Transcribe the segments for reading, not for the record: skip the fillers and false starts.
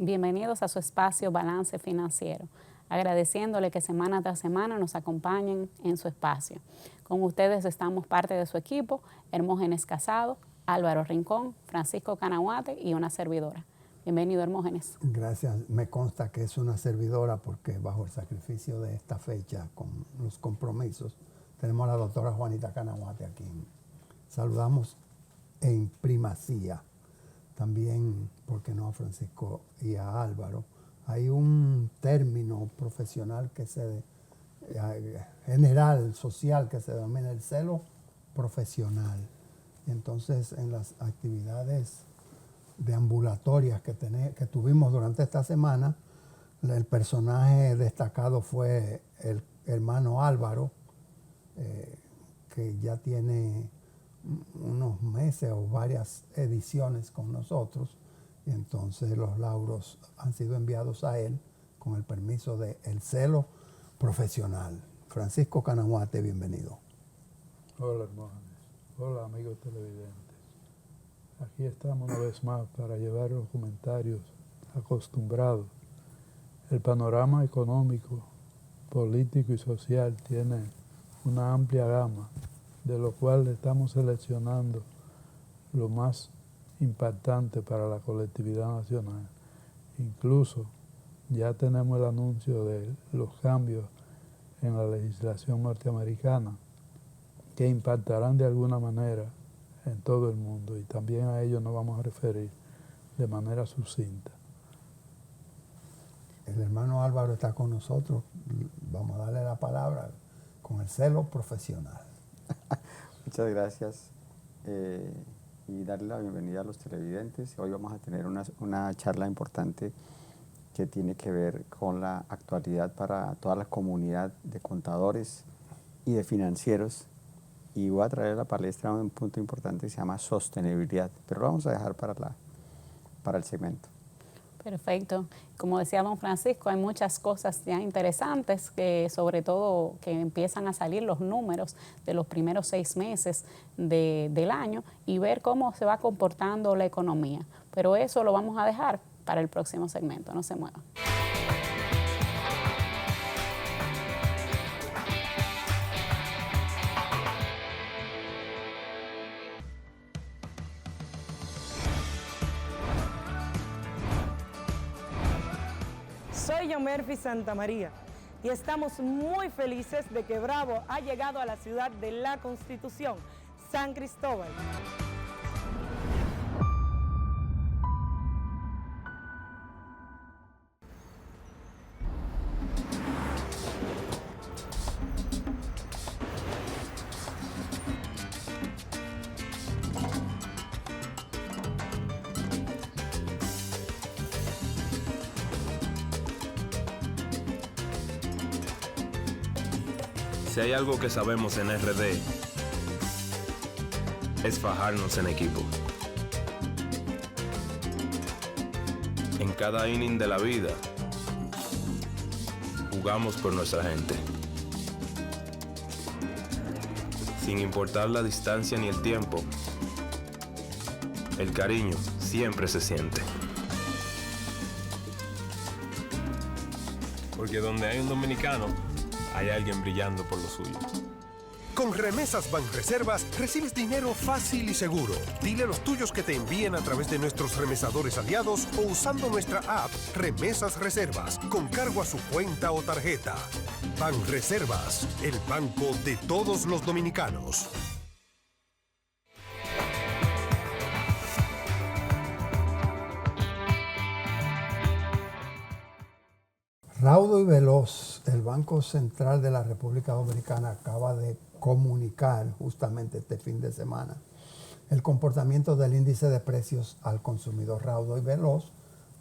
Bienvenidos a su espacio Balance Financiero, agradeciéndole que semana tras semana nos acompañen en su espacio. Con ustedes estamos parte de su equipo, Hermógenes Casado, Álvaro Rincón, Francisco Canahuate y una servidora. Bienvenido, Hermógenes. Gracias. Me consta que es una servidora porque bajo el sacrificio de esta fecha, con los compromisos, tenemos a la doctora Juanita Canahuate aquí. Saludamos en primacía también, porque no, a Francisco y a Álvaro. Hay un término profesional general, social, que se denomina el celo profesional. Y entonces, en las actividades deambulatorias que tuvimos durante esta semana, el personaje destacado fue el hermano Álvaro, que ya tiene unos meses o varias ediciones con nosotros, y entonces los lauros han sido enviados a él con el permiso de El Celo Profesional. Francisco Canahuate, bienvenido. Hola, Hermógenes. Hola, amigos televidentes. Aquí estamos una vez más para llevar los comentarios acostumbrados. El panorama económico, político y social tiene una amplia gama, de lo cual estamos seleccionando lo más impactante para la colectividad nacional. Incluso ya tenemos el anuncio de los cambios en la legislación norteamericana que impactarán de alguna manera en todo el mundo, y también a ello nos vamos a referir de manera sucinta. El hermano Álvaro está con nosotros. Vamos a darle la palabra con El Celo Profesional. Muchas gracias y darle la bienvenida a los televidentes. Hoy vamos a tener una charla importante que tiene que ver con la actualidad para toda la comunidad de contadores y de financieros, y voy a traer a la palestra un punto importante que se llama sostenibilidad, pero lo vamos a dejar para el segmento. Perfecto. Como decía don Francisco, hay muchas cosas ya interesantes, que sobre todo que empiezan a salir los números de los primeros 6 meses del año y ver cómo se va comportando la economía. Pero eso lo vamos a dejar para el próximo segmento. No se muevan. Soy Yomerfi Santamaría y estamos muy felices de que Bravo ha llegado a la ciudad de la Constitución, San Cristóbal. Si hay algo que sabemos en RD, es fajarnos en equipo. En cada inning de la vida, jugamos por nuestra gente. Sin importar la distancia ni el tiempo, el cariño siempre se siente. Porque donde hay un dominicano, hay alguien brillando por lo suyo. Con Remesas Banreservas recibes dinero fácil y seguro. Dile a los tuyos que te envíen a través de nuestros remesadores aliados o usando nuestra app Remesas Reservas, con cargo a su cuenta o tarjeta. Banreservas, el banco de todos los dominicanos. Raudo y veloz, el Banco Central de la República Dominicana acaba de comunicar justamente este fin de semana el comportamiento del índice de precios al consumidor raudo y veloz,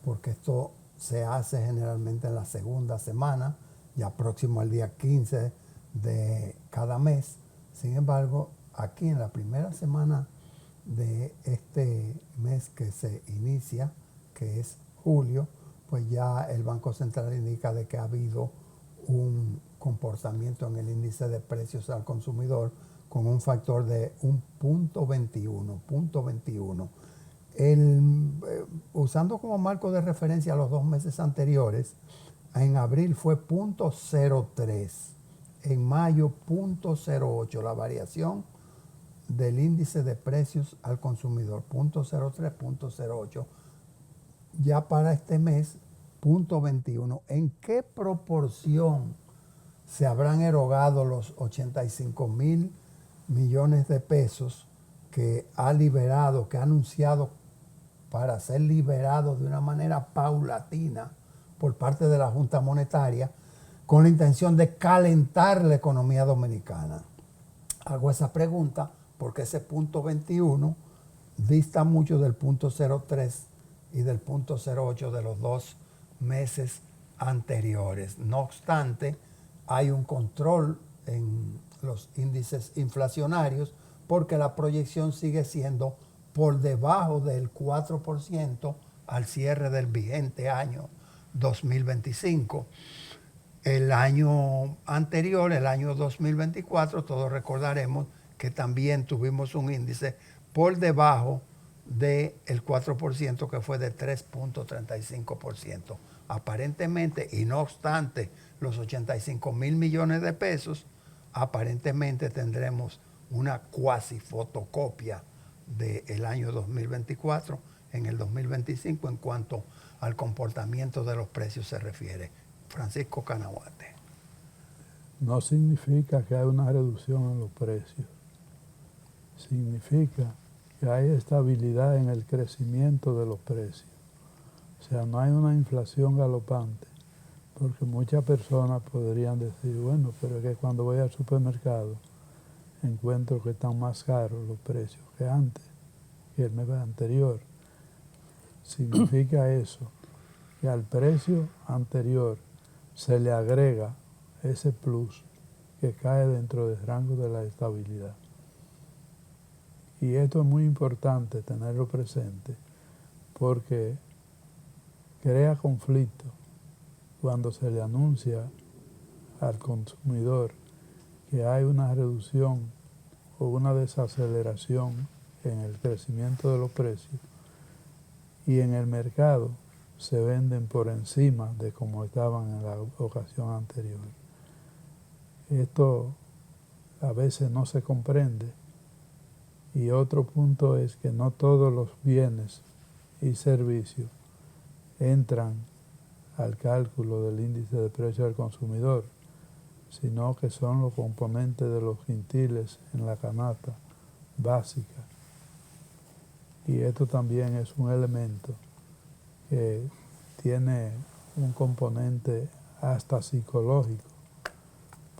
porque esto se hace generalmente en la segunda semana, ya próximo al día 15 de cada mes. Sin embargo, aquí en la primera semana de este mes que se inicia, que es julio, pues ya el Banco Central indica de que ha habido un comportamiento en el índice de precios al consumidor con un factor de un punto 21. usando como marco de referencia los 2 meses anteriores, en abril fue 0.03, en mayo 0.08, la variación del índice de precios al consumidor, 0.03, 0.08. Ya para este mes, 0.21. ¿En qué proporción se habrán erogado los 85,000 millones de pesos que ha liberado, que ha anunciado para ser liberados de una manera paulatina por parte de la Junta Monetaria, con la intención de calentar la economía dominicana? Hago esa pregunta porque ese 0.21 dista mucho del 0.03 y del 0.08 de los 2 meses anteriores. No obstante, hay un control en los índices inflacionarios porque la proyección sigue siendo por debajo del 4% al cierre del vigente año 2025. El año anterior, el año 2024, todos recordaremos que también tuvimos un índice por debajo del 4%, que fue de 3.35%. Aparentemente, y no obstante los 85,000 millones de pesos, aparentemente tendremos una cuasi fotocopia del año 2024 en el 2025 en cuanto al comportamiento de los precios se refiere. Francisco Canahuate. No significa que hay una reducción en los precios. Significa que hay estabilidad en el crecimiento de los precios. O sea, no hay una inflación galopante, porque muchas personas podrían decir, bueno, pero es que cuando voy al supermercado encuentro que están más caros los precios que antes, que el mes anterior. Significa eso, que al precio anterior se le agrega ese plus que cae dentro del rango de la estabilidad. Y esto es muy importante tenerlo presente porque crea conflicto cuando se le anuncia al consumidor que hay una reducción o una desaceleración en el crecimiento de los precios y en el mercado se venden por encima de como estaban en la ocasión anterior. Esto a veces no se comprende. Y otro punto es que no todos los bienes y servicios entran al cálculo del índice de precio del consumidor, sino que son los componentes de los quintiles en la canasta básica. Y esto también es un elemento que tiene un componente hasta psicológico,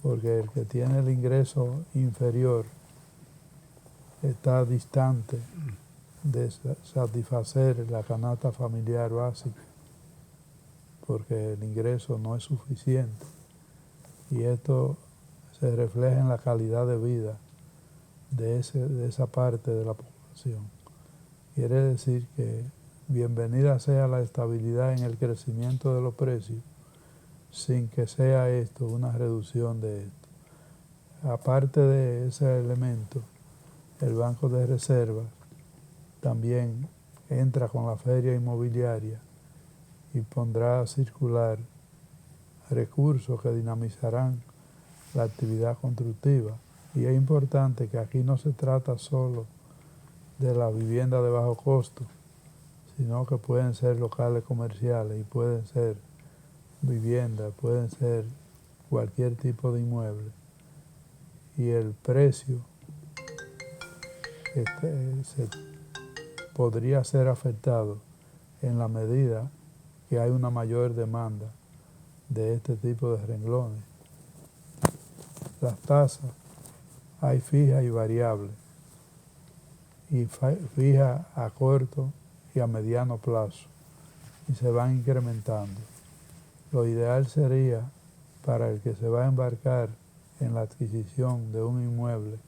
porque el que tiene el ingreso inferior está distante de satisfacer la canasta familiar básica, porque el ingreso no es suficiente. Y esto se refleja en la calidad de vida de esa parte de la población. Quiere decir que bienvenida sea la estabilidad en el crecimiento de los precios, sin que sea esto una reducción de esto. Aparte de ese elemento, el Banco de Reserva también entra con la feria inmobiliaria y pondrá a circular recursos que dinamizarán la actividad constructiva. Y es importante que aquí no se trata solo de la vivienda de bajo costo, sino que pueden ser locales comerciales y pueden ser viviendas, pueden ser cualquier tipo de inmueble. Y el precio podría ser afectado en la medida que hay una mayor demanda de este tipo de renglones. Las tasas hay fijas y variables, y fija a corto y a mediano plazo, y se van incrementando. Lo ideal sería para el que se va a embarcar en la adquisición de un inmueble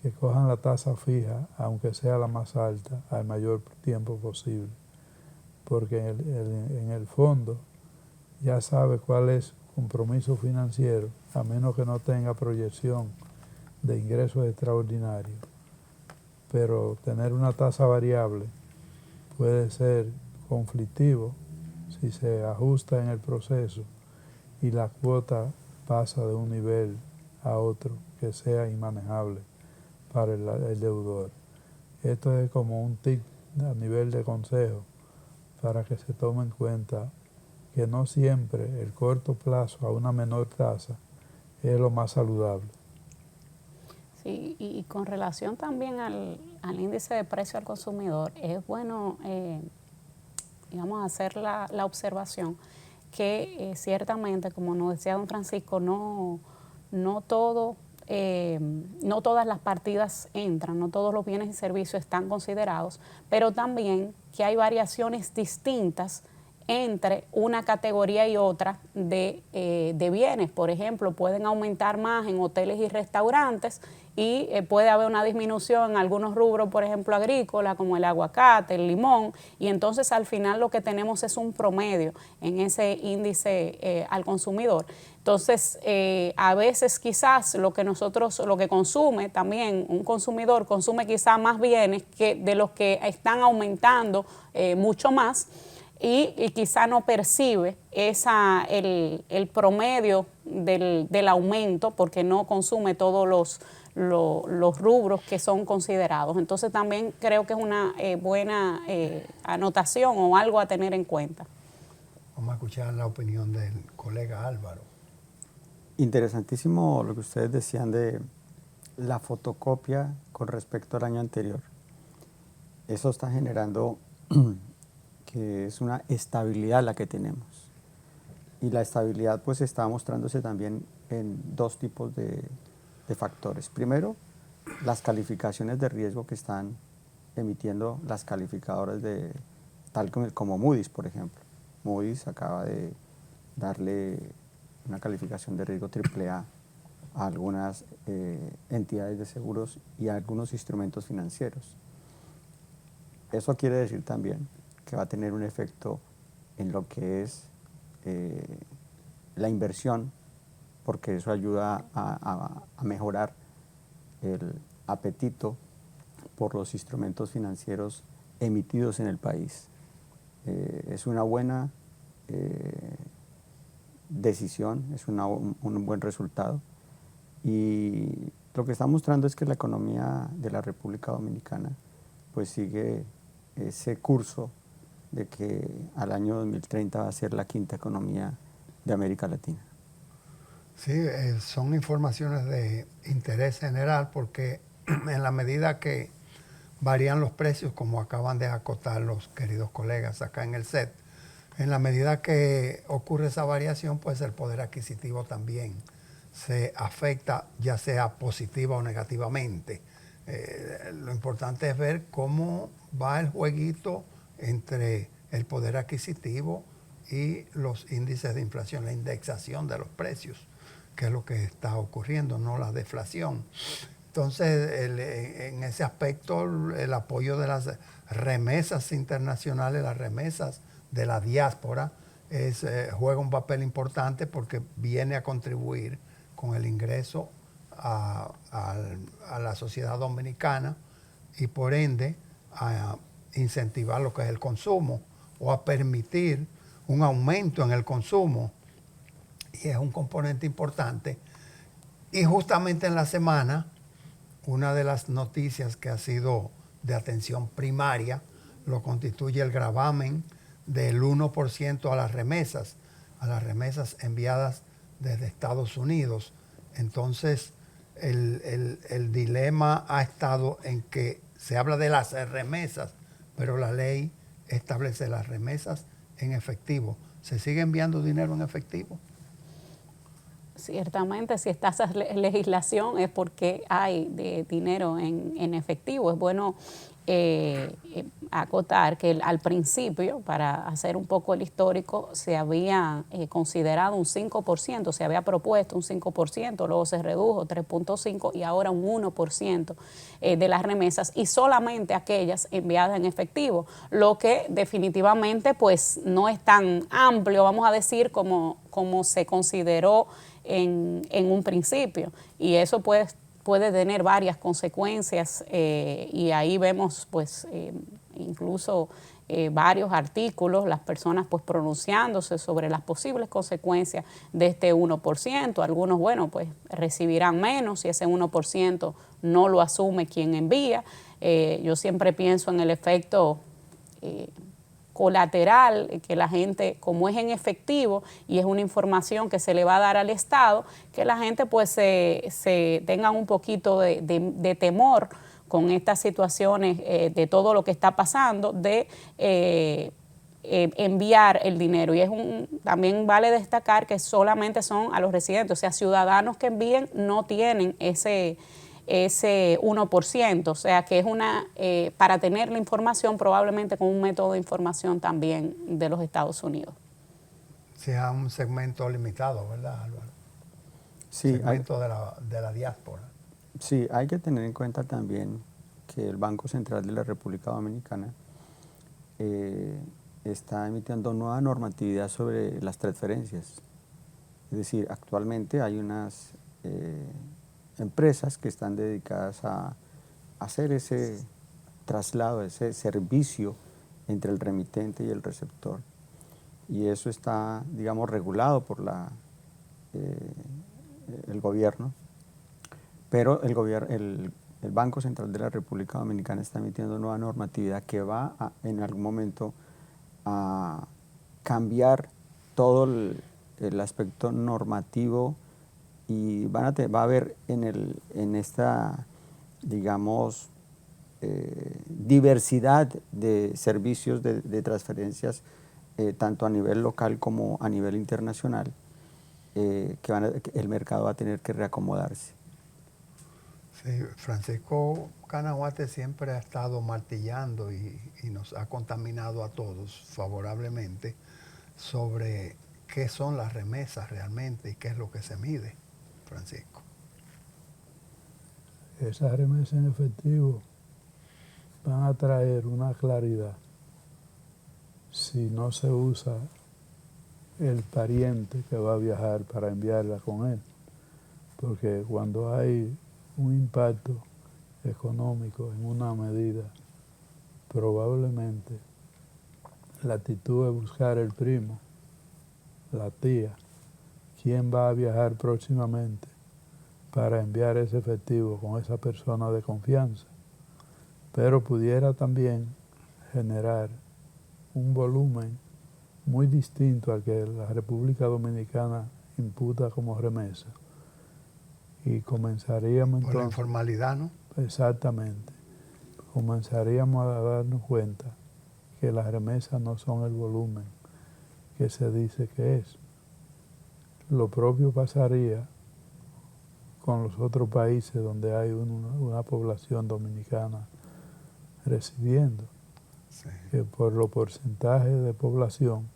que cojan la tasa fija, aunque sea la más alta, al mayor tiempo posible, porque en el fondo ya sabe cuál es su compromiso financiero, a menos que no tenga proyección de ingresos extraordinarios. Pero tener una tasa variable puede ser conflictivo si se ajusta en el proceso y la cuota pasa de un nivel a otro que sea inmanejable para el deudor. Esto es como un tip a nivel de consejo para que se tome en cuenta que no siempre el corto plazo a una menor tasa es lo más saludable. Sí, y con relación también al índice de precio al consumidor, es bueno, digamos, hacer la observación que ciertamente, como nos decía don Francisco, no todas las partidas entran, no todos los bienes y servicios están considerados, pero también que hay variaciones distintas entre una categoría y otra de bienes. Por ejemplo, pueden aumentar más en hoteles y restaurantes y puede haber una disminución en algunos rubros, por ejemplo, agrícola, como el aguacate, el limón, y entonces al final lo que tenemos es un promedio en ese índice al consumidor. Entonces, a veces quizás lo que consume también, un consumidor consume quizás más bienes que de los que están aumentando mucho más, y quizá no percibe el promedio del aumento porque no consume todos los rubros que son considerados. Entonces también creo que es una buena anotación o algo a tener en cuenta. Vamos a escuchar la opinión del colega Álvaro. Interesantísimo lo que ustedes decían de la fotocopia con respecto al año anterior. Eso está generando que es una estabilidad la que tenemos. Y la estabilidad pues está mostrándose también en dos tipos de factores. Primero, las calificaciones de riesgo que están emitiendo las calificadoras tal como Moody's, por ejemplo. Moody's acaba de darle una calificación de riesgo AAA a algunas entidades de seguros y a algunos instrumentos financieros. Eso quiere decir también que va a tener un efecto en lo que es la inversión, porque eso ayuda a mejorar el apetito por los instrumentos financieros emitidos en el país. Es una buena decisión, es un buen resultado, y lo que está mostrando es que la economía de la República Dominicana pues sigue ese curso de que al año 2030 va a ser la quinta economía de América Latina. Sí, son informaciones de interés general porque en la medida que varían los precios, como acaban de acotar los queridos colegas acá en el set, en la medida que ocurre esa variación, pues el poder adquisitivo también se afecta, ya sea positiva o negativamente. Lo importante es ver cómo va el jueguito entre el poder adquisitivo y los índices de inflación, la indexación de los precios, que es lo que está ocurriendo, no la deflación. Entonces, en ese aspecto, el apoyo de las remesas internacionales, las remesas de la diáspora, juega un papel importante porque viene a contribuir con el ingreso a la sociedad dominicana y por ende a incentivar lo que es el consumo o a permitir un aumento en el consumo, y es un componente importante. Y justamente en la semana, una de las noticias que ha sido de atención primaria lo constituye el gravamen del 1% a las remesas enviadas desde Estados Unidos. Entonces, el dilema ha estado en que se habla de las remesas, pero la ley establece las remesas en efectivo. ¿Se sigue enviando dinero en efectivo? Ciertamente, si está esa legislación es porque hay dinero en efectivo. Es bueno acotar que al principio, para hacer un poco el histórico, se había considerado un 5%, se había propuesto un 5%, luego se redujo 3.5% y ahora un 1% de las remesas, y solamente aquellas enviadas en efectivo, lo que definitivamente pues no es tan amplio, vamos a decir, como se consideró en un principio, y eso puede tener varias consecuencias, y ahí vemos pues incluso varios artículos, las personas pues pronunciándose sobre las posibles consecuencias de este 1%. Algunos, bueno, pues recibirán menos si ese 1% no lo asume quien envía. Yo siempre pienso en el efecto colateral, que la gente, como es en efectivo y es una información que se le va a dar al Estado, que la gente pues se tenga un poquito de temor con estas situaciones de todo lo que está pasando, de enviar el dinero. Y también vale destacar que solamente son a los residentes, o sea, ciudadanos que envíen no tienen ese 1%, o sea que es para tener la información probablemente con un método de información también de los Estados Unidos. Sea un segmento limitado, ¿verdad, Álvaro? Sí, segmento de la diáspora. Sí, hay que tener en cuenta también que el Banco Central de la República Dominicana está emitiendo nueva normatividad sobre las transferencias. Es decir, actualmente hay unas empresas que están dedicadas a hacer ese traslado, ese servicio entre el remitente y el receptor. Y eso está, digamos, regulado por el gobierno. Pero el Banco Central de la República Dominicana está emitiendo nueva normatividad que va en algún momento a cambiar todo el aspecto normativo y va a haber en esta, digamos, diversidad de servicios de transferencias, tanto a nivel local como a nivel internacional, que el mercado va a tener que reacomodarse. Sí, Francisco Canahuate siempre ha estado martillando y nos ha contaminado a todos favorablemente sobre qué son las remesas realmente y qué es lo que se mide, Francisco. Esas remesas en efectivo van a traer una claridad si no se usa el pariente que va a viajar para enviarla con él, porque cuando hay un impacto económico en una medida, probablemente la actitud de buscar el primo, la tía, quién va a viajar próximamente para enviar ese efectivo con esa persona de confianza, pero pudiera también generar un volumen muy distinto al que la República Dominicana imputa como remesa. Y comenzaríamos por entonces, la informalidad, ¿no? Exactamente. Comenzaríamos a darnos cuenta que las remesas no son el volumen que se dice que es. Lo propio pasaría con los otros países donde hay una población dominicana recibiendo, Sí. que por los porcentajes de población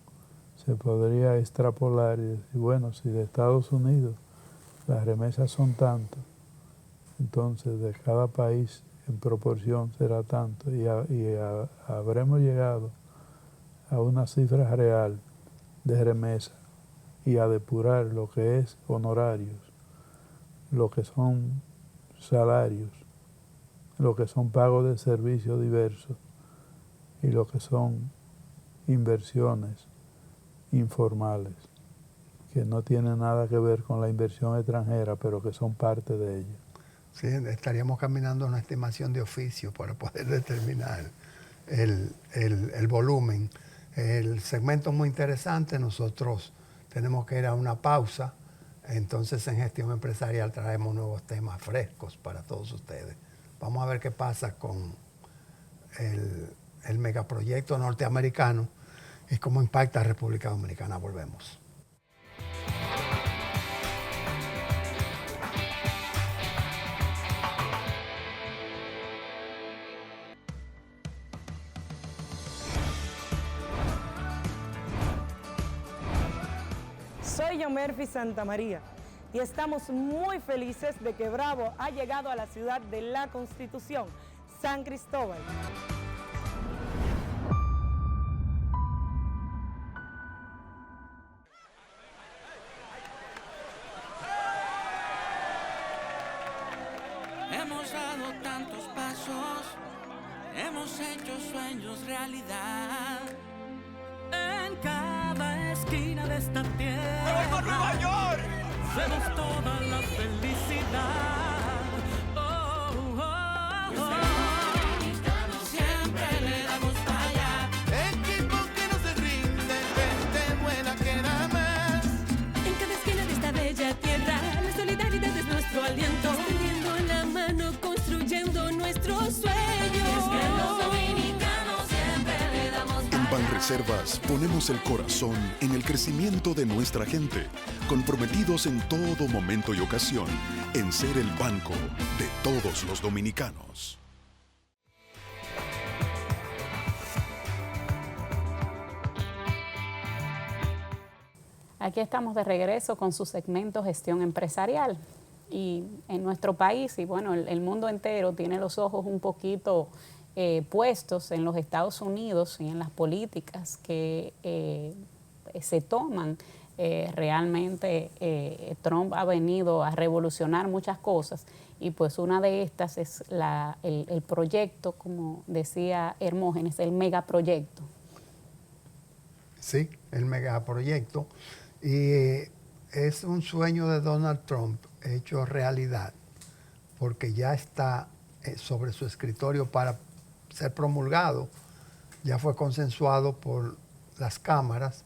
se podría extrapolar y decir, bueno, si de Estados Unidos las remesas son tanto, entonces de cada país en proporción será tanto y habremos llegado a una cifra real de remesa y a depurar lo que es honorarios, lo que son salarios, lo que son pagos de servicios diversos y lo que son inversiones informales, que no tienen nada que ver con la inversión extranjera, pero que son parte de ella. Sí, estaríamos caminando una estimación de oficio para poder determinar el volumen. El segmento es muy interesante, nosotros tenemos que ir a una pausa, entonces en Gestión Empresarial traemos nuevos temas frescos para todos ustedes. Vamos a ver qué pasa con el megaproyecto norteamericano y cómo impacta a República Dominicana. Volvemos. Soy Yomerfi Santamaría y estamos muy felices de que Bravo ha llegado a la ciudad de la Constitución, San Cristóbal. Hemos dado tantos pasos hemos hecho sueños realidad. En cada esquina de esta tierra, ¡me voy por Nueva York! Vemos toda la felicidad. Oh, oh, oh. Siempre le damos para allá. Equipo que no se rinde, gente buena que da más. En cada esquina de esta bella tierra, la solidaridad es nuestro aliento. Extendiendo la mano, construyendo nuestros sueños. Es que los dominicanos siempre le damos para allá. En Banreservas ponemos el corazón en el crecimiento de nuestra gente, comprometidos en todo momento y ocasión en ser el banco de todos los dominicanos. Aquí estamos de regreso con su segmento Gestión Empresarial. Y en nuestro país, y bueno, el mundo entero tiene los ojos un poquito puestos en los Estados Unidos y en las políticas que se toman. Realmente Trump ha venido a revolucionar muchas cosas y pues una de estas es el proyecto, como decía Hermógenes, el megaproyecto. Sí, el megaproyecto. Y es un sueño de Donald Trump hecho realidad, porque ya está sobre su escritorio para ser promulgado, ya fue consensuado por las cámaras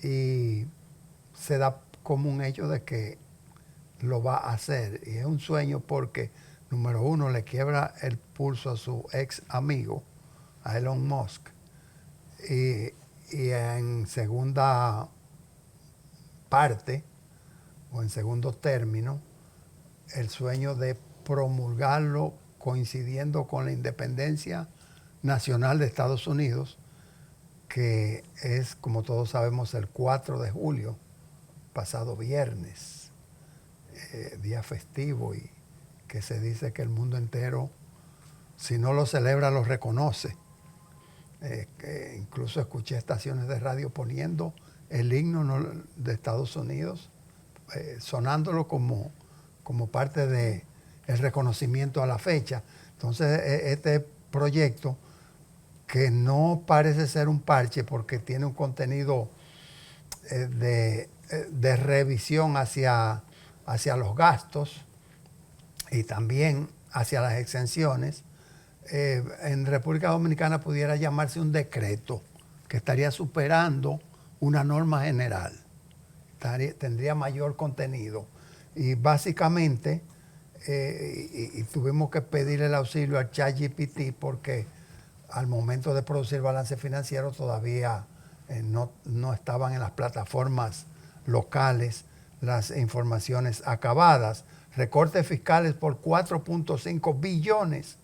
y se da como un hecho de que lo va a hacer. Y es un sueño porque, número uno, le quiebra el pulso a su ex amigo, a Elon Musk. Y en segunda parte, o en segundo término, el sueño de promulgarlo coincidiendo con la independencia nacional de Estados Unidos, que es, como todos sabemos, el 4 de julio, pasado viernes, día festivo, y que se dice que el mundo entero, si no lo celebra, lo reconoce. Que incluso escuché estaciones de radio poniendo el himno de Estados Unidos, sonándolo como parte del reconocimiento a la fecha. Entonces, este proyecto, que no parece ser un parche porque tiene un contenido de revisión hacia los gastos y también hacia las exenciones, en República Dominicana pudiera llamarse un decreto que estaría superando una norma general, tendría mayor contenido. Y básicamente, y tuvimos que pedir el auxilio al ChatGPT porque al momento de producir balance financiero todavía no estaban en las plataformas locales las informaciones acabadas. Recortes fiscales por 4.5 billones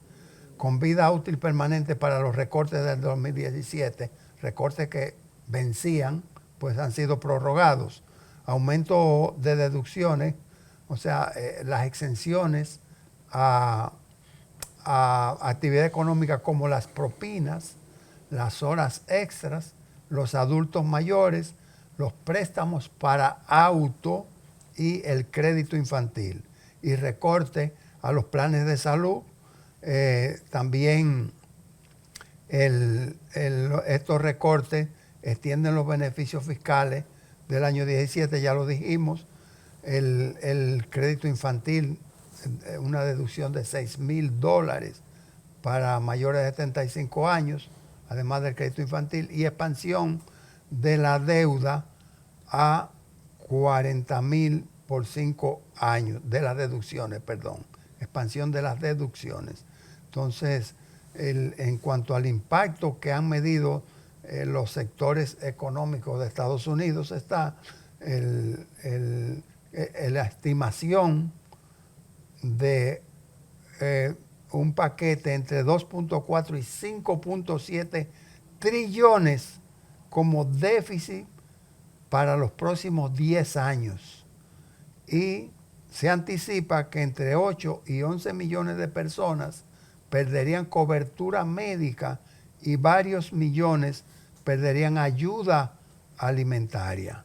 con vida útil permanente para los recortes del 2017, recortes que vencían, pues han sido prorrogados. Aumento de deducciones, o sea, las exenciones a actividad económica como las propinas, las horas extras, los adultos mayores, los préstamos para auto y el crédito infantil. Y recorte a los planes de salud. También estos recortes extienden los beneficios fiscales del año 17, ya lo dijimos. El crédito infantil, una deducción de $6,000 para mayores de 75 años, además del crédito infantil, y expansión de la deuda a 40,000 por 5 años, de las deducciones, perdón, expansión de las deducciones. Entonces, en cuanto al impacto que han medido los sectores económicos de Estados Unidos, está la estimación de un paquete entre 2.4 y 5.7 trillones como déficit para los próximos 10 años. Y se anticipa que entre 8 y 11 millones de personas perderían cobertura médica y varios millones perderían ayuda alimentaria.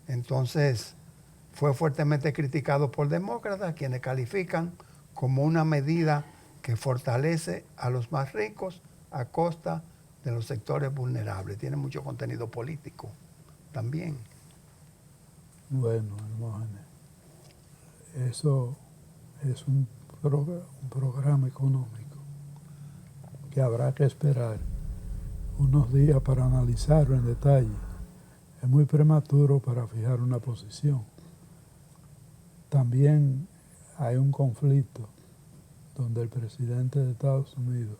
Entonces, fue fuertemente criticado por demócratas, quienes califican como una medida que fortalece a los más ricos a costa de los sectores vulnerables. Tiene mucho contenido político también. Bueno, Hermógenes, eso es un programa económico que habrá que esperar unos días para analizarlo en detalle. Es muy prematuro para fijar una posición. También hay un conflicto donde el presidente de Estados Unidos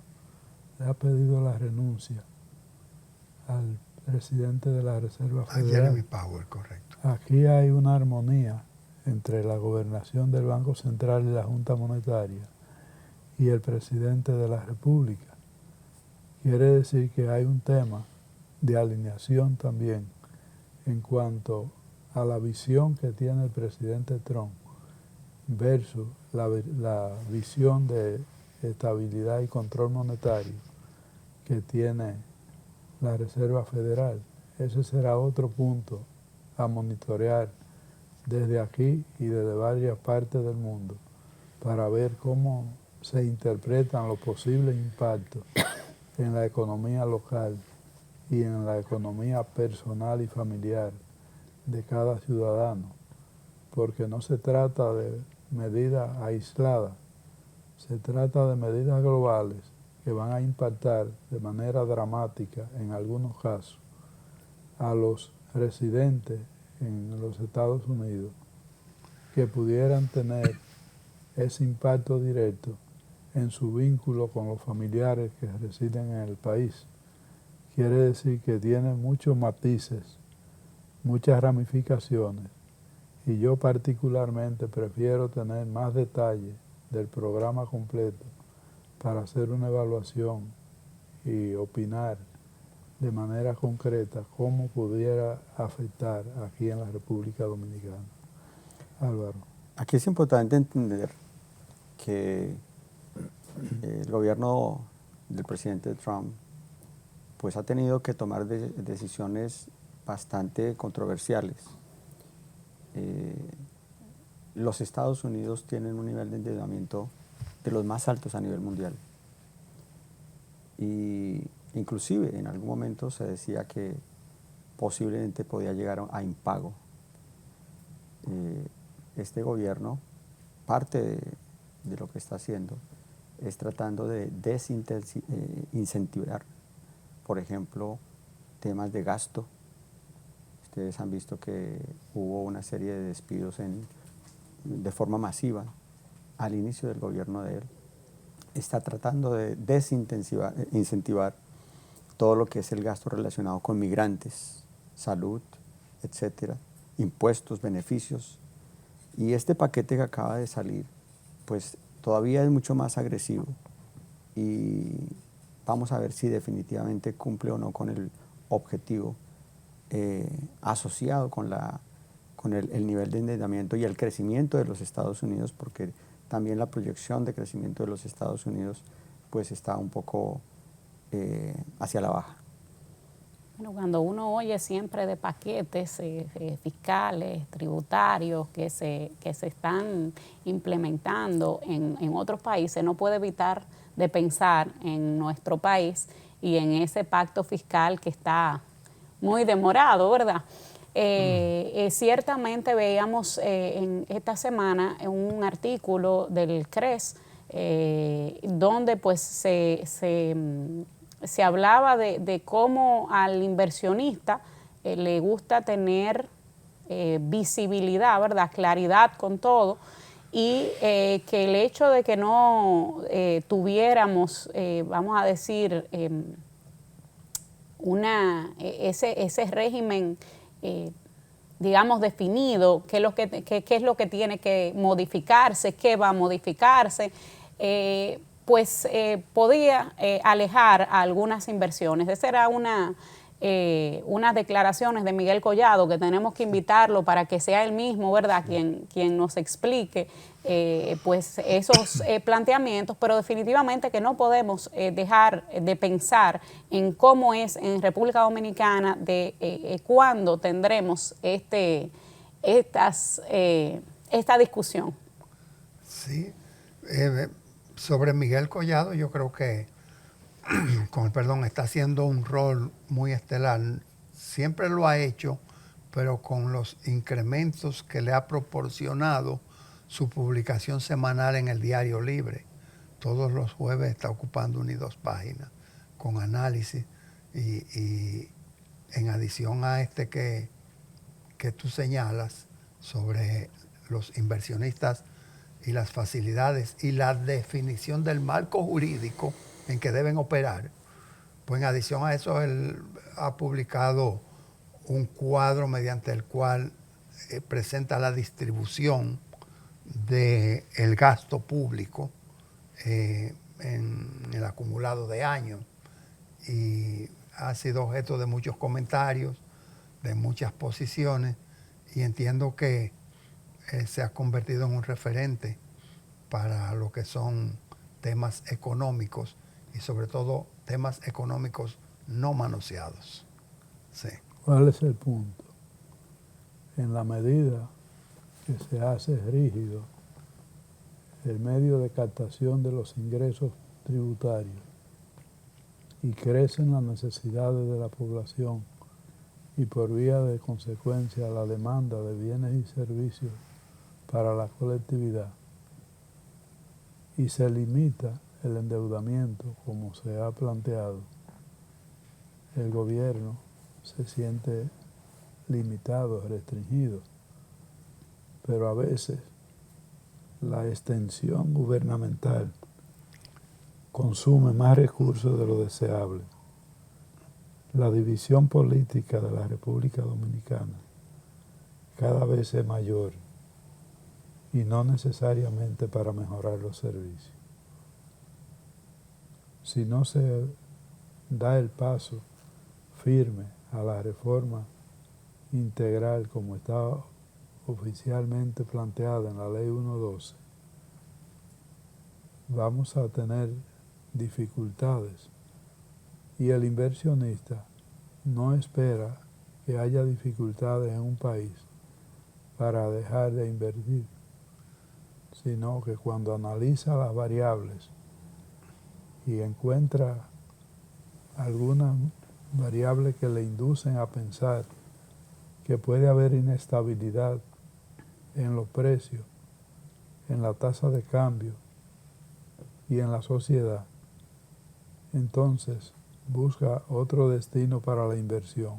le ha pedido la renuncia al presidente de la Reserva Federal. Jeremy Powell, correcto. Aquí hay una armonía entre la gobernación del Banco Central y la Junta Monetaria y el presidente de la República. Quiere decir que hay un tema de alineación también en cuanto a la visión que tiene el presidente Trump versus la visión de estabilidad y control monetario que tiene la Reserva Federal. Ese será otro punto a monitorear desde aquí y desde varias partes del mundo para ver cómo se interpretan los posibles impactos en la economía local y en la economía personal y familiar de cada ciudadano, porque no se trata de medidas aisladas, se trata de medidas globales que van a impactar de manera dramática en algunos casos a los residentes en los Estados Unidos que pudieran tener ese impacto directo en su vínculo con los familiares que residen en el país. Quiere decir que tiene muchos matices, muchas ramificaciones, y yo particularmente prefiero tener más detalle del programa completo para hacer una evaluación y opinar de manera concreta cómo pudiera afectar aquí en la República Dominicana. Álvaro. Aquí es importante entender que el gobierno del presidente Trump pues ha tenido que tomar decisiones bastante controversiales. Los Estados Unidos tienen un nivel de endeudamiento de los más altos a nivel mundial. Y inclusive en algún momento se decía que posiblemente podía llegar a impago. Este gobierno, parte de lo que está haciendo, es tratando de desincentivar, por ejemplo, temas de gasto. Ustedes han visto que hubo una serie de despidos de forma masiva al inicio del gobierno de él. Está tratando de desincentivar todo lo que es el gasto relacionado con migrantes, salud, etcétera, impuestos, beneficios. Y este paquete que acaba de salir, pues todavía es mucho más agresivo y vamos a ver si definitivamente cumple o no con el objetivo asociado con el nivel de endeudamiento y el crecimiento de los Estados Unidos, porque también la proyección de crecimiento de los Estados Unidos pues está un poco hacia la baja. Bueno, cuando uno oye siempre de paquetes fiscales, tributarios que se están implementando en otros países, no puede evitar de pensar en nuestro país y en ese pacto fiscal que está muy demorado, ¿verdad? Ciertamente veíamos en esta semana un artículo del CRES donde pues se hablaba de cómo al inversionista le gusta tener visibilidad, ¿verdad? Claridad con todo, y que el hecho de que no tuviéramos, vamos a decir, ese régimen, digamos, definido, qué es lo que tiene que modificarse, qué va a modificarse, pues podía alejar a algunas inversiones. Esa era unas declaraciones de Miguel Collado, que tenemos que invitarlo para que sea él mismo, ¿verdad?, quien nos explique pues esos planteamientos, pero definitivamente que no podemos dejar de pensar en cómo es en República Dominicana, de cuándo tendremos esta discusión. Sí, Sobre Miguel Collado, yo creo que, con el perdón, está haciendo un rol muy estelar. Siempre lo ha hecho, pero con los incrementos que le ha proporcionado su publicación semanal en el Diario Libre. Todos los jueves está ocupando 1 y 2 páginas con análisis y en adición a este que tú señalas sobre los inversionistas y las facilidades y la definición del marco jurídico en que deben operar, pues en adición a eso él ha publicado un cuadro mediante el cual presenta la distribución del gasto público en el acumulado de años, y ha sido objeto de muchos comentarios, de muchas posiciones, y entiendo que se ha convertido en un referente para lo que son temas económicos y sobre todo temas económicos no manoseados. Sí. ¿Cuál es el punto? En la medida que se hace rígido el medio de captación de los ingresos tributarios y crecen las necesidades de la población y por vía de consecuencia la demanda de bienes y servicios para la colectividad, y se limita el endeudamiento como se ha planteado, el gobierno se siente limitado, restringido, pero a veces la extensión gubernamental consume más recursos de lo deseable. La división política de la República Dominicana cada vez es mayor y no necesariamente para mejorar los servicios. Si no se da el paso firme a la reforma integral como está oficialmente planteada en la Ley 112, vamos a tener dificultades y el inversionista no espera que haya dificultades en un país para dejar de invertir, sino que cuando analiza las variables y encuentra algunas variables que le inducen a pensar que puede haber inestabilidad en los precios, en la tasa de cambio y en la sociedad, entonces busca otro destino para la inversión.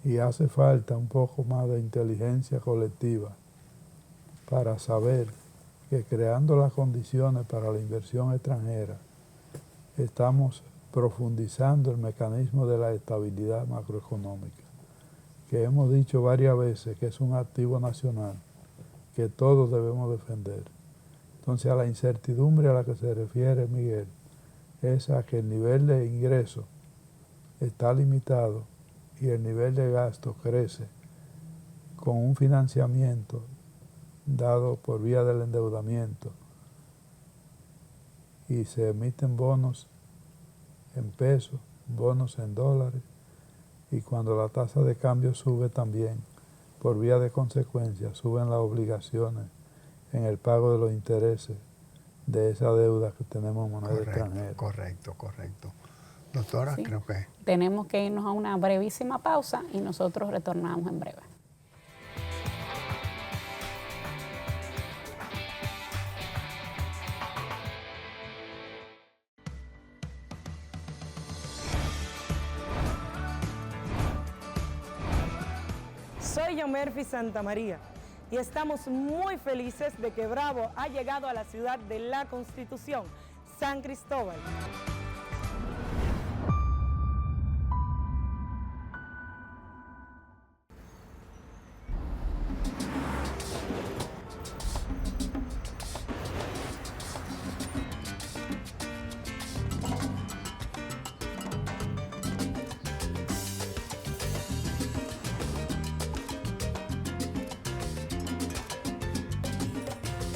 Y hace falta un poco más de inteligencia colectiva para saber que creando las condiciones para la inversión extranjera estamos profundizando el mecanismo de la estabilidad macroeconómica, que hemos dicho varias veces que es un activo nacional que todos debemos defender. Entonces, a la incertidumbre a la que se refiere Miguel, es a que el nivel de ingreso está limitado y el nivel de gasto crece con un financiamiento dado por vía del endeudamiento, y se emiten bonos en pesos, bonos en dólares, y cuando la tasa de cambio sube también, por vía de consecuencia, suben las obligaciones en el pago de los intereses de esa deuda que tenemos en moneda extranjera. Correcto. Doctora, Sí. creo que... Tenemos que irnos a una brevísima pausa y nosotros retornamos en breve. Soy Yomerfi Santamaría y estamos muy felices de que Bravo ha llegado a la ciudad de la Constitución, San Cristóbal.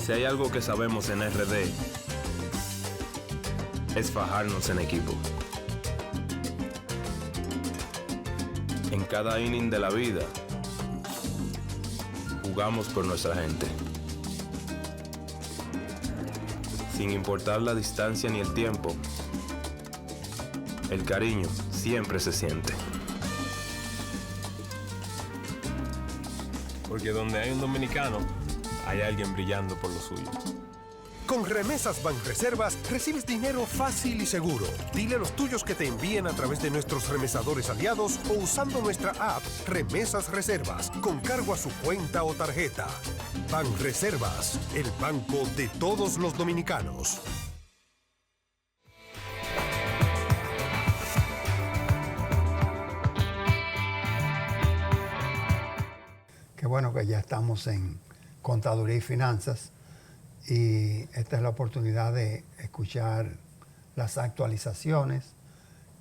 Si hay algo que sabemos en RD, es fajarnos en equipo. En cada inning de la vida, jugamos por nuestra gente. sin importar la distancia ni el tiempo, el cariño siempre se siente. Porque donde hay un dominicano, hay alguien brillando por lo suyo. Con Remesas Banreservas recibes dinero fácil y seguro. Dile a los tuyos que te envíen a través de nuestros remesadores aliados o usando nuestra app Remesas Reservas con cargo a su cuenta o tarjeta. Banreservas, el banco de todos los dominicanos. Qué bueno que ya estamos en Contaduría y Finanzas y esta es la oportunidad de escuchar las actualizaciones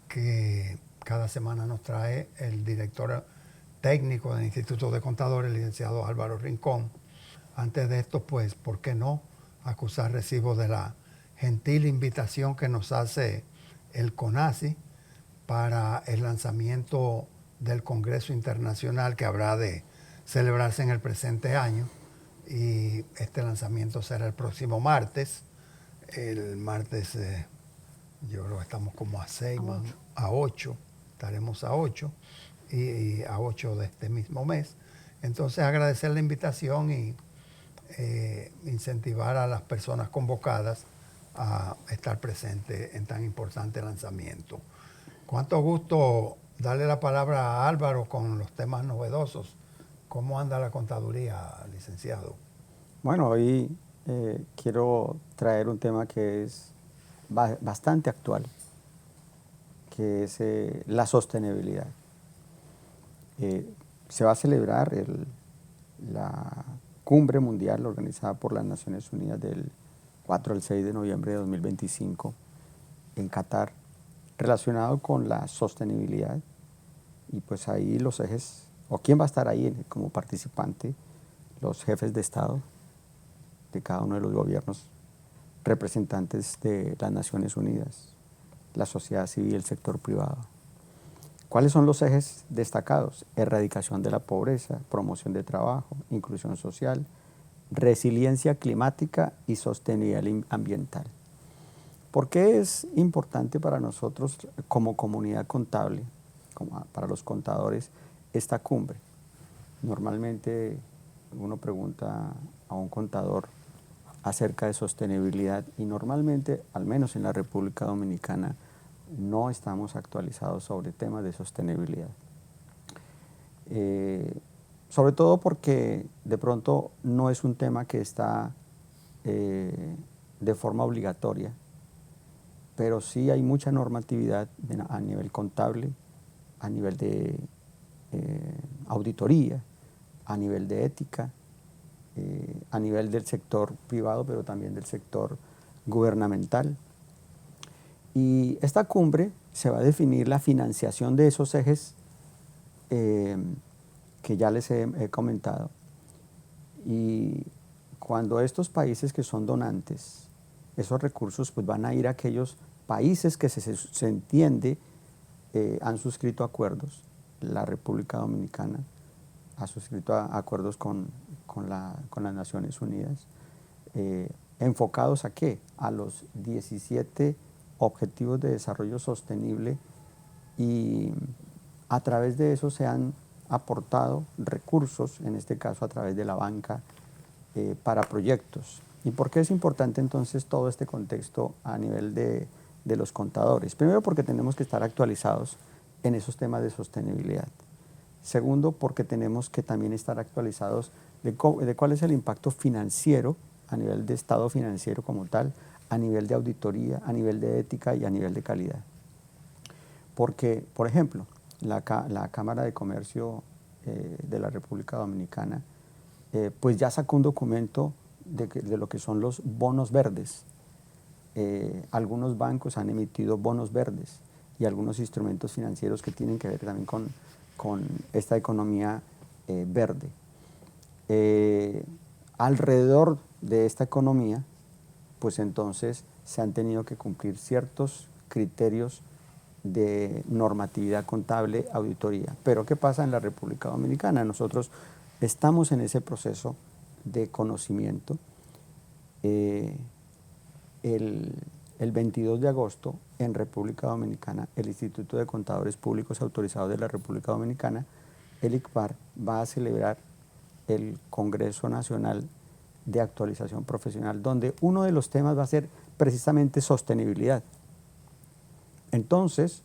que cada semana nos trae el director técnico del Instituto de Contadores, el licenciado Álvaro Rincón. Antes de esto, pues, ¿por qué no acusar recibo de la gentil invitación que nos hace el CONACYT para el lanzamiento del Congreso Internacional que habrá de celebrarse en el presente año? Y este lanzamiento será el próximo martes. El martes, yo creo que estamos como a 6, a 8, estaremos a 8 y a 8 de este mismo mes. Entonces agradecer la invitación y incentivar a las personas convocadas a estar presentes en tan importante lanzamiento. Cuánto gusto darle la palabra a Álvaro con los temas novedosos. ¿Cómo anda la contaduría, licenciado? Bueno, hoy quiero traer un tema que es bastante actual, que es la sostenibilidad. Se va a celebrar la cumbre mundial organizada por las Naciones Unidas del 4 al 6 de noviembre de 2025 en Qatar, relacionado con la sostenibilidad. Y pues ahí los ejes, o quién va a estar ahí como participante, los jefes de Estado de cada uno de los gobiernos, representantes de las Naciones Unidas, la sociedad civil, el sector privado. ¿Cuáles son los ejes destacados? Erradicación de la pobreza, promoción de trabajo, inclusión social, resiliencia climática y sostenibilidad ambiental. ¿Por qué es importante para nosotros como comunidad contable, como para los contadores, esta cumbre? Normalmente uno pregunta a un contador acerca de sostenibilidad y normalmente, al menos en la República Dominicana, no estamos actualizados sobre temas de sostenibilidad. Sobre todo porque de pronto no es un tema que está de forma obligatoria, pero sí hay mucha normatividad a nivel contable, a nivel de auditoría, a nivel de ética, a nivel del sector privado, pero también del sector gubernamental. Y esta cumbre se va a definir la financiación de esos ejes que ya les he comentado. Y cuando estos países que son donantes, esos recursos pues van a ir a aquellos países que se entiende han suscrito acuerdos. La República Dominicana ha suscrito acuerdos con las Naciones Unidas, enfocados ¿a qué? A los 17 Objetivos de Desarrollo Sostenible, y a través de eso se han aportado recursos, en este caso a través de la banca, para proyectos. ¿Y por qué es importante entonces todo este contexto a nivel de los contadores? Primero, porque tenemos que estar actualizados en esos temas de sostenibilidad. Segundo, porque tenemos que también estar actualizados de cuál es el impacto financiero a nivel de estado financiero como tal, a nivel de auditoría, a nivel de ética y a nivel de calidad. Porque, por ejemplo, la Cámara de Comercio de la República Dominicana pues ya sacó un documento de lo que son los bonos verdes. Algunos bancos han emitido bonos verdes y algunos instrumentos financieros que tienen que ver también con esta economía verde. Alrededor de esta economía, pues entonces se han tenido que cumplir ciertos criterios de normatividad contable, auditoría. Pero ¿qué pasa en la República Dominicana? Nosotros estamos en ese proceso de conocimiento. el 22 de agosto en República Dominicana, el Instituto de Contadores Públicos Autorizados de la República Dominicana, el ICPAR, va a celebrar el Congreso Nacional de Actualización Profesional, donde uno de los temas va a ser precisamente sostenibilidad. Entonces,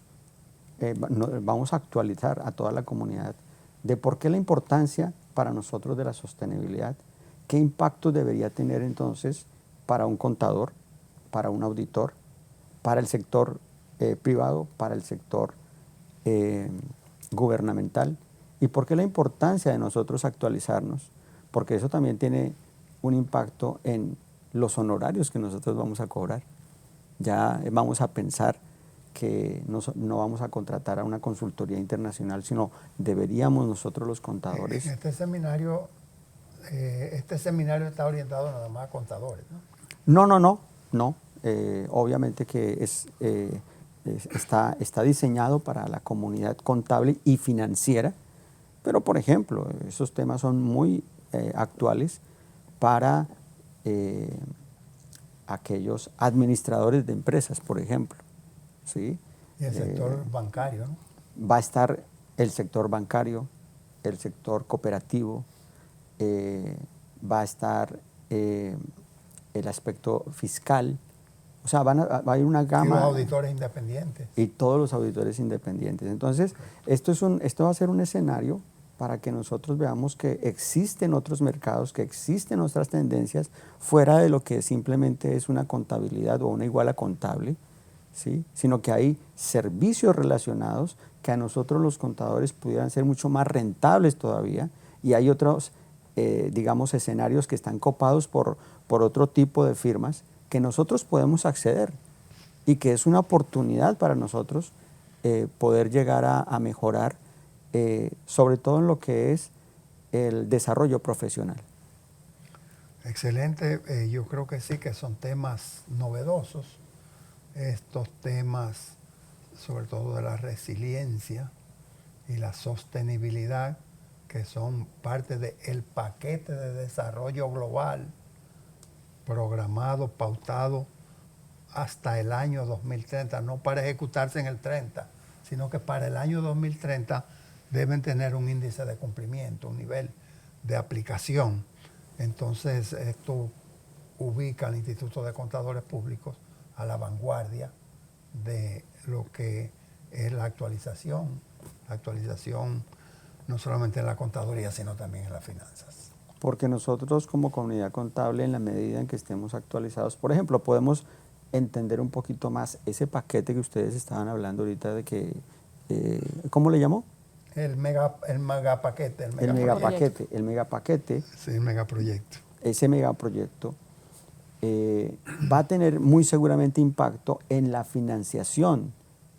vamos a actualizar a toda la comunidad de por qué la importancia para nosotros de la sostenibilidad, qué impacto debería tener entonces para un contador, para un auditor, para el sector privado, para el sector gubernamental, y por qué la importancia de nosotros actualizarnos, porque eso también tiene un impacto en los honorarios que nosotros vamos a cobrar. Ya vamos a pensar que no vamos a contratar a una consultoría internacional, sino deberíamos nosotros los contadores. En este seminario está orientado nada más a contadores, ¿no? No. Obviamente que está diseñado para la comunidad contable y financiera, pero por ejemplo, esos temas son muy actuales para aquellos administradores de empresas, por ejemplo. ¿Sí? Y el sector bancario, ¿no? Va a estar el sector bancario, el sector cooperativo, va a estar el aspecto fiscal, o sea, va a haber una gama. Y los auditores independientes. Y todos los auditores independientes. Entonces, esto va a ser un escenario para que nosotros veamos que existen otros mercados, que existen otras tendencias fuera de lo que simplemente es una contabilidad o una iguala contable, ¿sí? Sino que hay servicios relacionados que a nosotros los contadores pudieran ser mucho más rentables todavía, y hay otros, digamos, escenarios que están copados por otro tipo de firmas que nosotros podemos acceder y que es una oportunidad para nosotros poder llegar a mejorar, sobre todo en lo que es el desarrollo profesional. Excelente, yo creo que sí, que son temas novedosos, estos temas sobre todo de la resiliencia y la sostenibilidad, que son parte del paquete de desarrollo global programado, pautado hasta el año 2030, no para ejecutarse en el 30, sino que para el año 2030 deben tener un índice de cumplimiento, un nivel de aplicación. Entonces, esto ubica al Instituto de Contadores Públicos a la vanguardia de lo que es la actualización no solamente en la contaduría, sino también en las finanzas. Porque nosotros como comunidad contable, en la medida en que estemos actualizados, por ejemplo, podemos entender un poquito más ese paquete que ustedes estaban hablando ahorita de que, ¿cómo le llamó? El megapaquete. El megapaquete. Sí, el megaproyecto. Ese megaproyecto va a tener muy seguramente impacto en la financiación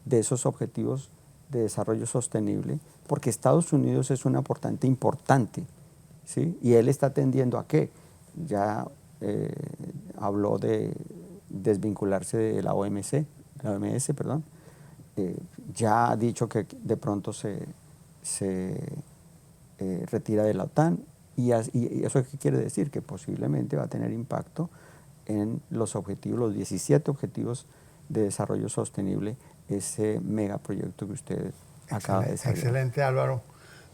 de esos objetivos de desarrollo sostenible, porque Estados Unidos es un aportante importante, ¿sí? Y él está tendiendo a qué. Ya habló de desvincularse de la OMS, ya ha dicho que de pronto se retira de la OTAN, y eso qué quiere decir, que posiblemente va a tener impacto en los objetivos, los 17 objetivos de desarrollo sostenible, ese megaproyecto que usted acaba de desarrollar. Excelente, Álvaro.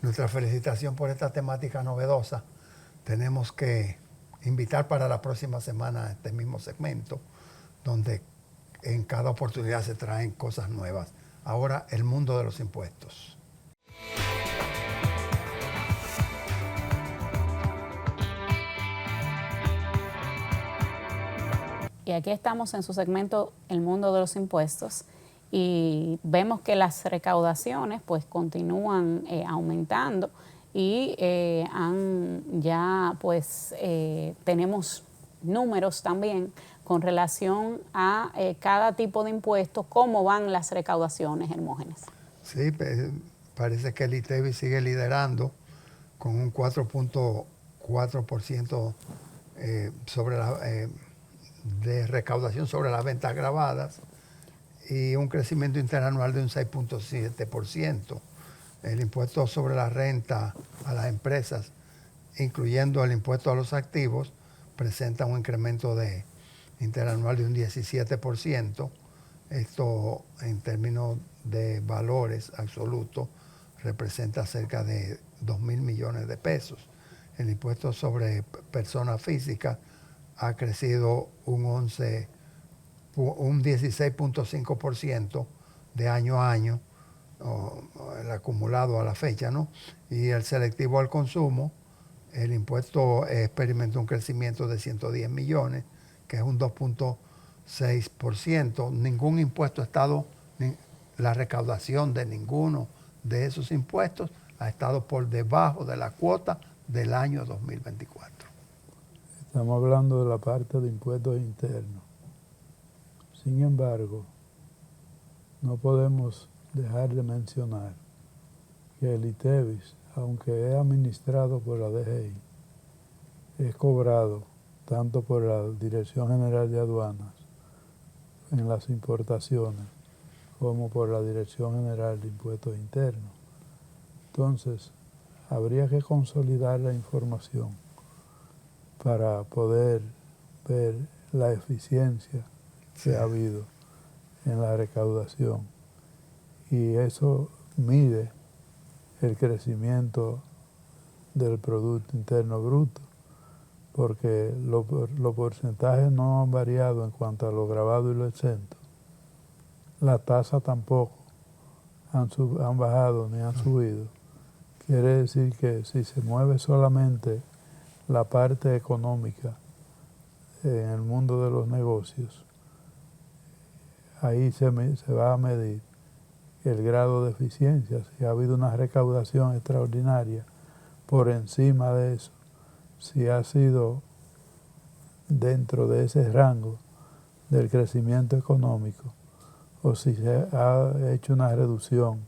Nuestra felicitación por esta temática novedosa. Tenemos que invitar para la próxima semana este mismo segmento, donde en cada oportunidad se traen cosas nuevas. Ahora, el mundo de los impuestos. Y aquí estamos en su segmento El mundo de los impuestos, y vemos que las recaudaciones pues continúan aumentando, y tenemos números también con relación a cada tipo de impuesto, cómo van las recaudaciones, Hermógenes. Sí, parece que el ITEVI sigue liderando con un 4.4% sobre de recaudación sobre las ventas grabadas y un crecimiento interanual de un 6.7%. El impuesto sobre la renta a las empresas, incluyendo el impuesto a los activos, presenta un incremento de interanual de un 17%. Esto en términos de valores absolutos representa cerca de 2.000 millones de pesos. El impuesto sobre personas físicas ha crecido un 16.5% de año a año, el acumulado a la fecha, ¿no? Y el selectivo al consumo, el impuesto experimentó un crecimiento de 110 millones, que es un 2.6%. Ningún impuesto ha estado, la recaudación de ninguno de esos impuestos ha estado por debajo de la cuota del año 2024. Estamos hablando de la parte de impuestos internos. Sin embargo, no podemos dejar de mencionar que el ITEVIS, aunque es administrado por la DGI, es cobrado tanto por la Dirección General de Aduanas en las importaciones como por la Dirección General de Impuestos Internos. Entonces, habría que consolidar la información para poder ver la eficiencia que ha habido en la recaudación. Y eso mide el crecimiento del Producto Interno Bruto, porque los porcentajes no han variado en cuanto a lo grabado y lo exento. La tasa tampoco han bajado ni han subido. Quiere decir que si se mueve solamente la parte económica en el mundo de los negocios, ahí se va a medir el grado de eficiencia. Si ha habido una recaudación extraordinaria por encima de eso, si ha sido dentro de ese rango del crecimiento económico o si se ha hecho una reducción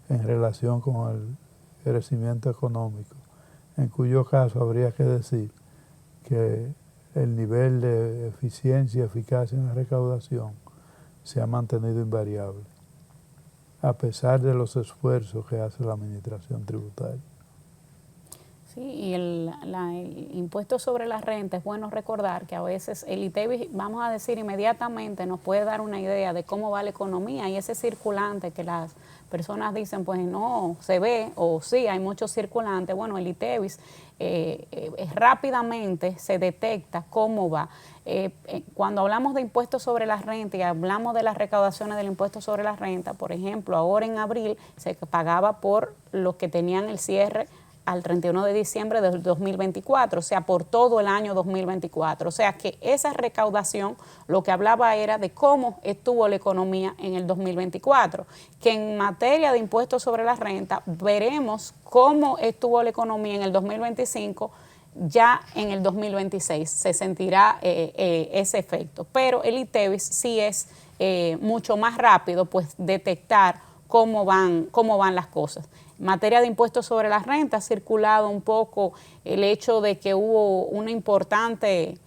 en relación con el crecimiento económico, en cuyo caso habría que decir que el nivel de eficiencia y eficacia en la recaudación se ha mantenido invariable, a pesar de los esfuerzos que hace la Administración Tributaria. Sí, y el impuesto sobre la renta, es bueno recordar que a veces el ITEVIS, vamos a decir inmediatamente, nos puede dar una idea de cómo va la economía, y ese circulante que las personas dicen, pues no, se ve, o sí, hay muchos circulantes. Bueno, el ITEVIS rápidamente se detecta cómo va. Cuando hablamos de impuestos sobre la renta y hablamos de las recaudaciones del impuesto sobre la renta, por ejemplo, ahora en abril se pagaba por los que tenían el cierre al 31 de diciembre del 2024, o sea, por todo el año 2024. O sea, que esa recaudación lo que hablaba era de cómo estuvo la economía en el 2024, que en materia de impuestos sobre la renta veremos cómo estuvo la economía en el 2025, ya en el 2026 se sentirá ese efecto. Pero el ITEVIS sí es mucho más rápido, pues detectar cómo van las cosas. En materia de impuestos sobre la renta ha circulado un poco el hecho de que hubo una importante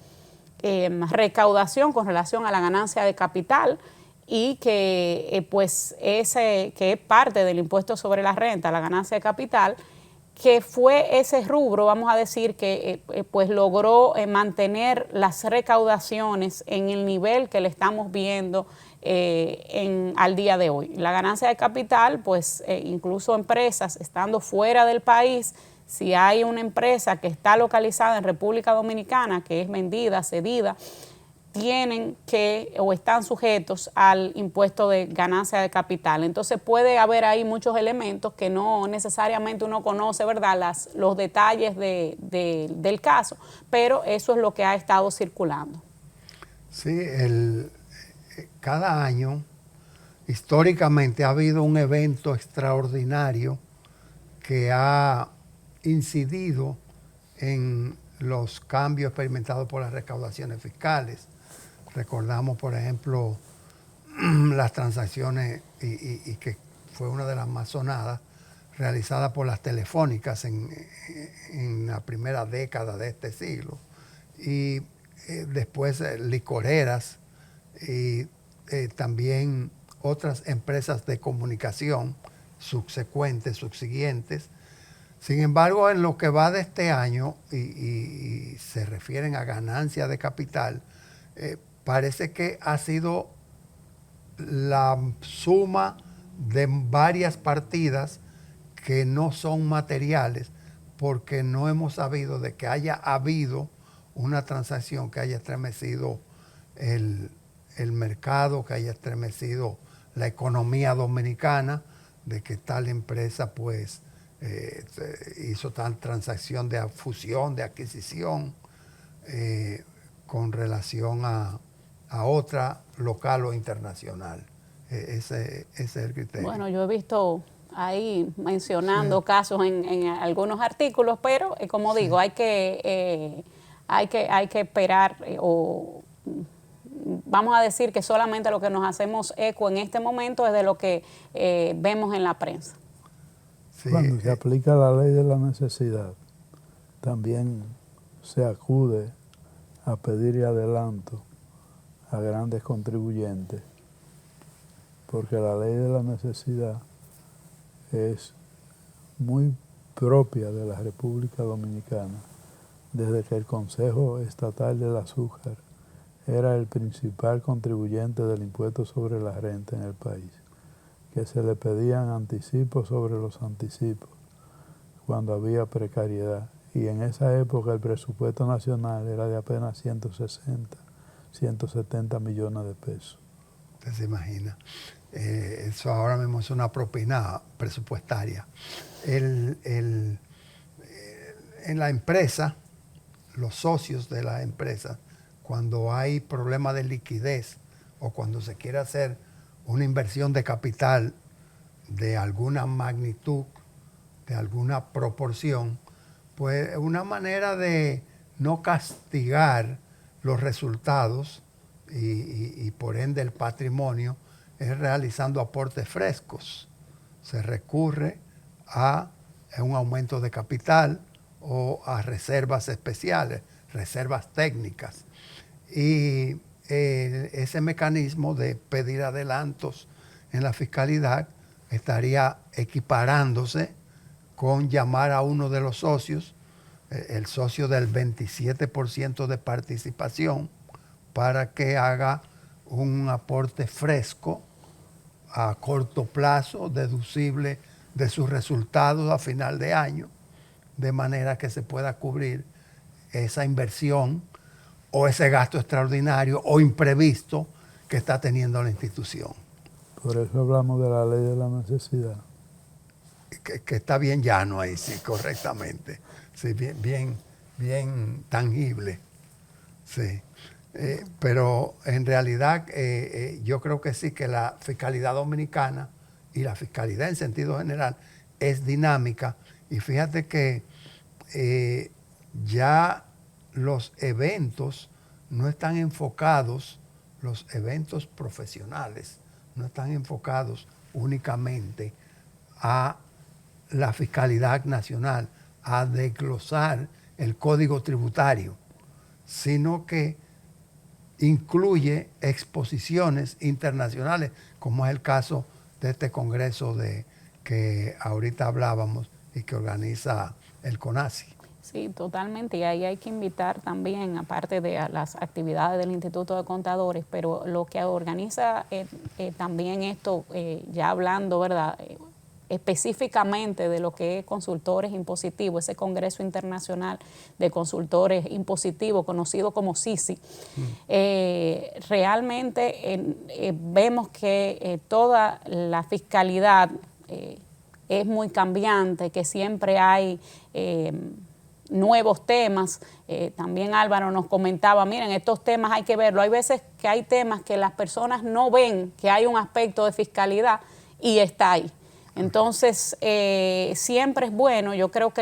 recaudación con relación a la ganancia de capital y que que es parte del impuesto sobre la renta, la ganancia de capital, que fue ese rubro, vamos a decir, que pues logró mantener las recaudaciones en el nivel que le estamos viendo al día de hoy. La ganancia de capital, pues incluso empresas estando fuera del país, si hay una empresa que está localizada en República Dominicana, que es vendida, cedida, tienen que o están sujetos al impuesto de ganancia de capital. Entonces puede haber ahí muchos elementos que no necesariamente uno conoce, ¿verdad?, los detalles del caso, pero eso es lo que ha estado circulando. Sí, cada año históricamente ha habido un evento extraordinario que ha incidido en los cambios experimentados por las recaudaciones fiscales. Recordamos, por ejemplo, las transacciones, y que fue una de las más sonadas, realizadas por las telefónicas en la primera década de este siglo. Y después licoreras y también otras empresas de comunicación subsiguientes. Sin embargo, en lo que va de este año, y se refieren a ganancia de capital, parece que ha sido la suma de varias partidas que no son materiales, porque no hemos sabido de que haya habido una transacción que haya estremecido el mercado, que haya estremecido la economía dominicana, de que tal empresa pues hizo tal transacción de fusión, de adquisición, con relación a otra local o internacional. Ese es el criterio. Bueno, yo he visto ahí mencionando casos en algunos artículos, pero como digo, hay que esperar o vamos a decir que solamente lo que nos hacemos eco en este momento es de lo que vemos en la prensa. Sí, cuando se aplica la ley de la necesidad, también se acude a pedir adelanto a grandes contribuyentes, porque la ley de la necesidad es muy propia de la República Dominicana, desde que el Consejo Estatal del Azúcar era el principal contribuyente del impuesto sobre la renta en el país, que se le pedían anticipos sobre los anticipos cuando había precariedad. Y en esa época el presupuesto nacional era de apenas 170 millones de pesos. Usted se imagina. Eso ahora mismo es una propina presupuestaria. En la empresa, los socios de la empresa, cuando hay problema de liquidez o cuando se quiere hacer una inversión de capital de alguna magnitud, de alguna proporción, pues una manera de no castigar los resultados y por ende el patrimonio es realizando aportes frescos. Se recurre a un aumento de capital o a reservas especiales, reservas técnicas. Y ese mecanismo de pedir adelantos en la fiscalidad estaría equiparándose con llamar a uno de los socios, el socio del 27% de participación, para que haga un aporte fresco a corto plazo, deducible de sus resultados a final de año, de manera que se pueda cubrir esa inversión o ese gasto extraordinario o imprevisto que está teniendo la institución. Por eso hablamos de la ley de la necesidad. Que está bien llano ahí, sí, correctamente. Sí, bien tangible. Sí. Pero en realidad yo creo que sí, que la fiscalidad dominicana y la fiscalidad en sentido general es dinámica. Y fíjate que ya los eventos no están enfocados, los eventos profesionales no están enfocados únicamente a la fiscalidad nacional, a desglosar el código tributario, sino que incluye exposiciones internacionales, como es el caso de este congreso que ahorita hablábamos y que organiza el CONACYT. Sí, totalmente. Y ahí hay que invitar también, aparte de las actividades del Instituto de Contadores, pero lo que organiza también esto, ya hablando, ¿verdad?, específicamente de lo que es consultores impositivos, ese Congreso Internacional de Consultores Impositivos, conocido como CICI, realmente vemos que toda la fiscalidad es muy cambiante, que siempre hay nuevos temas. También Álvaro nos comentaba, miren, estos temas hay que verlo. Hay veces que hay temas que las personas no ven que hay un aspecto de fiscalidad y está ahí. Entonces, siempre es bueno, yo creo que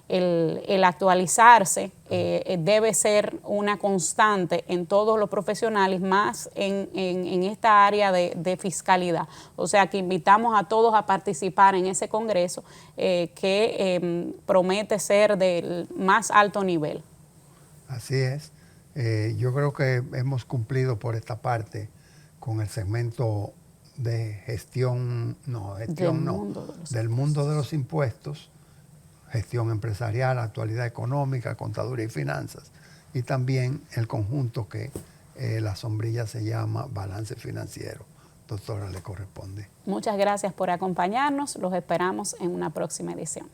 el actualizarse debe ser una constante en todos los profesionales, más en esta área de fiscalidad. O sea, que invitamos a todos a participar en ese congreso que promete ser del más alto nivel. Así es. Yo creo que hemos cumplido por esta parte con el segmento de del mundo de los impuestos, gestión empresarial, actualidad económica, contaduría y finanzas. y también el conjunto que la sombrilla se llama Balance Financiero. Doctora, le corresponde. Muchas gracias por acompañarnos. Los esperamos en una próxima edición.